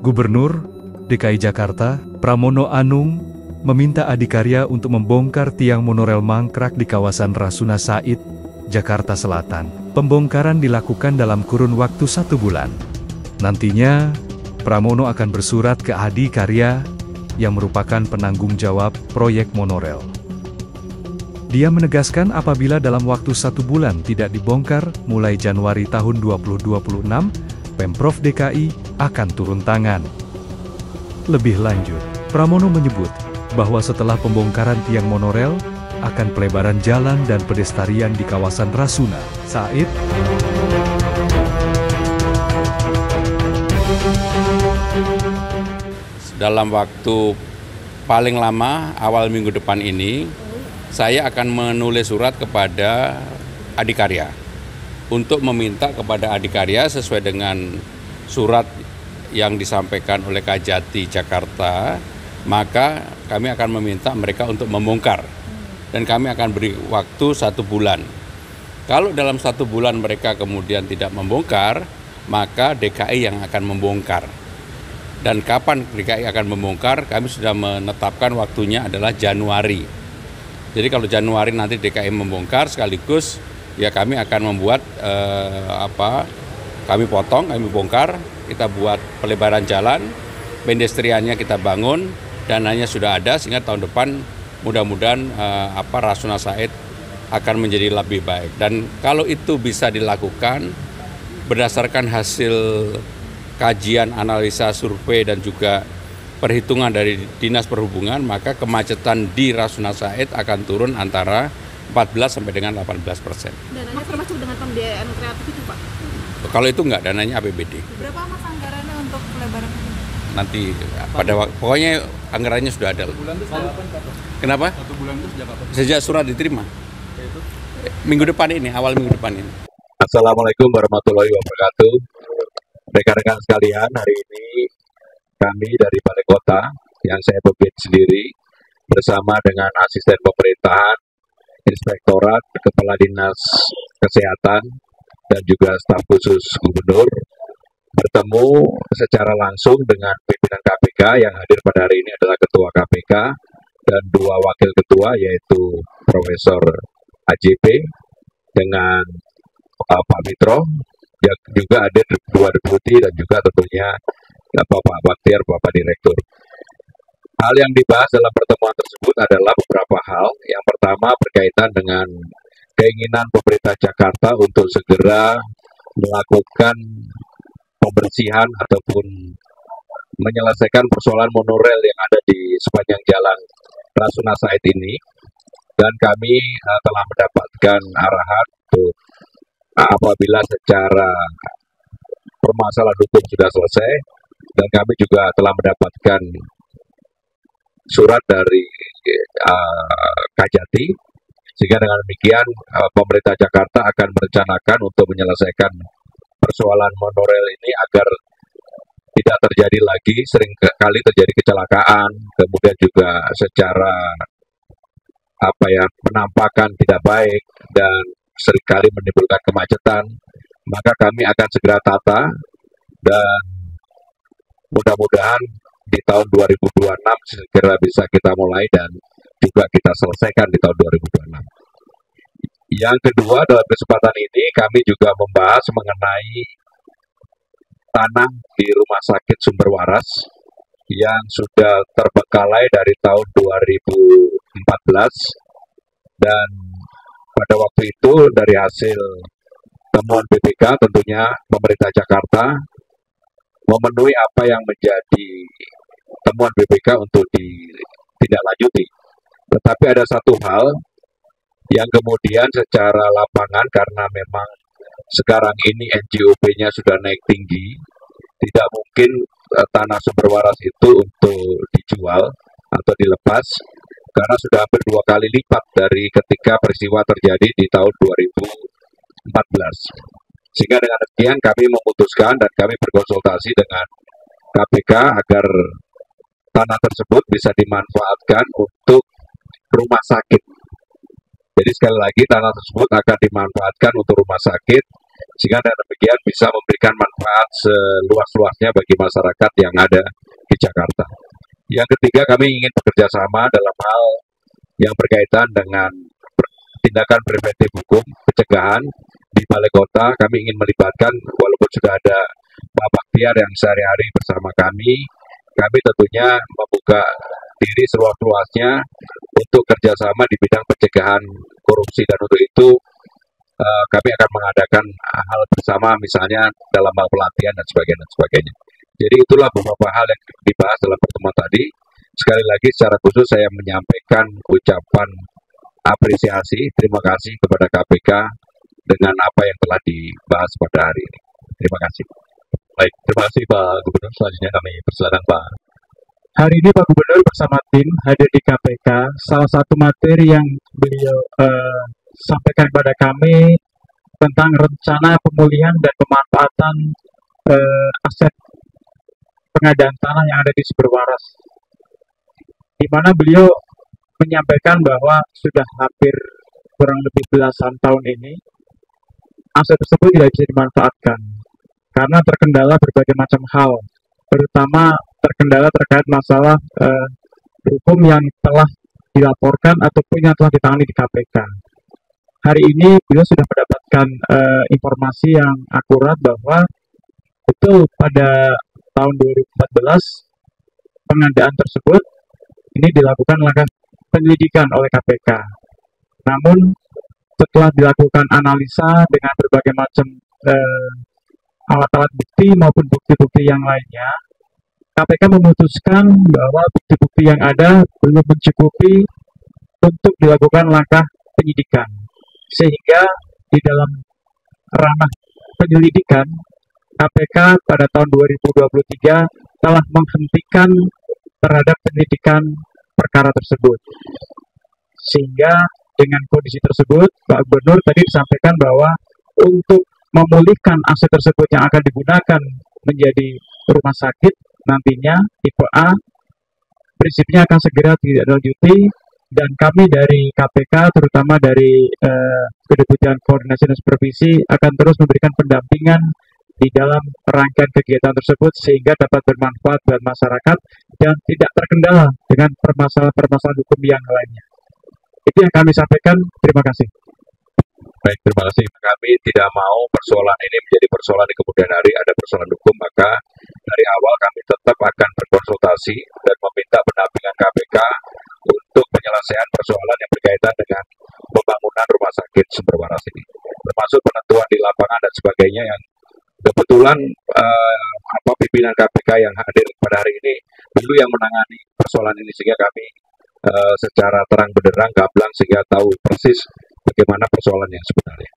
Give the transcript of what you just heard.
Gubernur DKI Jakarta, Pramono Anung, meminta Adikarya untuk membongkar tiang monorel mangkrak di kawasan Rasuna Said, Jakarta Selatan. Pembongkaran dilakukan dalam kurun waktu 1 bulan. Nantinya, Pramono akan bersurat ke Adikarya, yang merupakan penanggung jawab proyek monorel. Dia menegaskan apabila dalam waktu 1 bulan tidak dibongkar, mulai Januari tahun 2026, Pemprov DKI akan turun tangan. Lebih lanjut, Pramono menyebut bahwa setelah pembongkaran tiang monorel, akan pelebaran jalan dan pedestrian di kawasan Rasuna Said. Dalam waktu paling lama awal minggu depan ini, saya akan menulis surat kepada Adikarya untuk meminta kepada Adikarya sesuai dengan surat yang disampaikan oleh Kajati Jakarta, maka kami akan meminta mereka untuk membongkar dan kami akan beri waktu 1 bulan. Kalau dalam 1 bulan mereka kemudian tidak membongkar, maka DKI yang akan membongkar. Dan kapan DKI akan membongkar, kami sudah menetapkan waktunya adalah Januari. Jadi kalau Januari nanti DKI membongkar sekaligus, ya kami akan membuat kami potong, kami bongkar, kita buat pelebaran jalan, pedestriannya kita bangun, dananya sudah ada sehingga tahun depan mudah-mudahan Rasuna Said akan menjadi lebih baik. Dan kalau itu bisa dilakukan berdasarkan hasil kajian, analisa, survei dan juga perhitungan dari Dinas Perhubungan, maka kemacetan di Rasuna Said akan turun antara 14 sampai dengan 18%. Dananya termasuk dengan pembiayaan kreatif itu, Pak? Kalau itu enggak, dananya APBD. Berapa Mas anggarannya untuk pelebaran ini? Nanti pokoknya anggarannya sudah ada. Bulan itu sejak kapan, Pak? Kenapa? 1 bulan itu sejak kapan? Sejak surat diterima. Minggu depan ini, awal minggu depan ini. Assalamualaikum warahmatullahi wabarakatuh. Rekan-rekan sekalian, hari ini kami dari Balai Kota yang saya pimpin sendiri bersama dengan asisten pemerintahan, inspektorat, kepala dinas kesehatan, dan juga staf khusus gubernur bertemu secara langsung dengan pimpinan KPK yang hadir pada hari ini adalah Ketua KPK dan 2 wakil ketua yaitu Profesor AJP dengan Pak Mitro, yang juga hadir 2 deputi dan juga tentunya Bapak Baktiar, Bapak Direktur. Hal yang dibahas dalam pertemuan tersebut adalah beberapa hal. Yang pertama berkaitan dengan keinginan pemerintah Jakarta untuk segera melakukan pembersihan ataupun menyelesaikan persoalan monorel yang ada di sepanjang jalan Rasuna Said ini. Dan kami telah mendapatkan arahan untuk apabila secara permasalahan hukum sudah selesai, dan kami juga telah mendapatkan surat dari Kajati, sehingga dengan demikian pemerintah Jakarta akan merencanakan untuk menyelesaikan persoalan monorel ini agar tidak terjadi lagi, sering kali terjadi kecelakaan, kemudian juga secara penampakan tidak baik dan seringkali menimbulkan kemacetan. Maka kami akan segera tata dan mudah-mudahan di tahun 2026 segera bisa kita mulai dan juga kita selesaikan di tahun 2026. Yang kedua, dalam kesempatan ini kami juga membahas mengenai tanah di Rumah Sakit Sumber Waras yang sudah terbengkalai dari tahun 2014, dan pada waktu itu dari hasil temuan BPK tentunya pemerintah Jakarta memenuhi apa yang menjadi temuan BPK untuk ditindaklanjuti. Tetapi ada satu hal yang kemudian secara lapangan, karena memang sekarang ini NJOP-nya sudah naik tinggi, tidak mungkin tanah Sumber Waras itu untuk dijual atau dilepas, karena sudah hampir 2 kali lipat dari ketika peristiwa terjadi di tahun 2014. Sehingga dengan demikian kami memutuskan dan kami berkonsultasi dengan KPK agar tanah tersebut bisa dimanfaatkan untuk rumah sakit. Jadi sekali lagi tanah tersebut akan dimanfaatkan untuk rumah sakit, sehingga dengan demikian bisa memberikan manfaat seluas-luasnya bagi masyarakat yang ada di Jakarta. Yang ketiga, kami ingin bekerja sama dalam hal yang berkaitan dengan tindakan preventif hukum, pencegahan di Balai Kota. Kami ingin melibatkan, walaupun sudah ada Pak Baktiar yang sehari-hari bersama kami tentunya membuka diri seluas-luasnya untuk kerjasama di bidang pencegahan korupsi, dan untuk itu kami akan mengadakan hal bersama, misalnya dalam hal pelatihan dan sebagainya. Jadi itulah beberapa hal yang dibahas dalam pertemuan tadi. Sekali lagi secara khusus saya menyampaikan ucapan apresiasi, terima kasih kepada KPK dengan apa yang telah dibahas pada hari ini. Terima kasih. Baik, terima kasih Pak Gubernur. Selanjutnya kami persilakan Pak. Hari ini Pak Gubernur bersama tim hadir di KPK. Salah satu materi yang beliau sampaikan kepada kami tentang rencana pemulihan dan pemanfaatan aset pengadaan tanah yang ada di Sumberwaras, di mana beliau menyampaikan bahwa sudah hampir kurang lebih belasan tahun ini aset tersebut tidak bisa dimanfaatkan karena terkendala berbagai macam hal, terutama terkendala terkait masalah hukum yang telah dilaporkan ataupun yang telah ditangani di KPK. Hari ini beliau sudah mendapatkan informasi yang akurat bahwa betul pada tahun 2014 pengadaan tersebut ini dilakukan langkah penyelidikan oleh KPK. Namun setelah dilakukan analisa dengan berbagai macam alat-alat bukti maupun bukti-bukti yang lainnya, KPK memutuskan bahwa bukti-bukti yang ada belum mencukupi untuk dilakukan langkah penyidikan. Sehingga di dalam ranah penyelidikan, KPK pada tahun 2023 telah menghentikan terhadap penyelidikan perkara tersebut. Sehingga dengan kondisi tersebut, Pak Gubernur tadi disampaikan bahwa untuk memulihkan aset tersebut yang akan digunakan menjadi rumah sakit nantinya tipe A, prinsipnya akan segera ditindaklanjuti, dan kami dari KPK, terutama dari Kedeputian Koordinasi dan Supervisi, akan terus memberikan pendampingan di dalam rangkaian kegiatan tersebut sehingga dapat bermanfaat buat masyarakat dan tidak terkendala dengan permasalahan-permasalahan hukum yang lainnya. Itu yang kami sampaikan. Terima kasih. Baik, terima kasih. Kami tidak mau persoalan ini menjadi persoalan di kemudian hari, ada persoalan hukum, maka dari awal kami tetap akan berkonsultasi dan meminta pendampingan KPK untuk penyelesaian persoalan yang berkaitan dengan pembangunan rumah sakit Sumberwaras ini, termasuk penentuan di lapangan dan sebagainya, yang kebetulan pimpinan KPK yang hadir pada hari ini dulu yang menangani persoalan ini, sehingga kami secara terang benderang gamblang sehingga tahu persis bagaimana persoalan yang sebenarnya.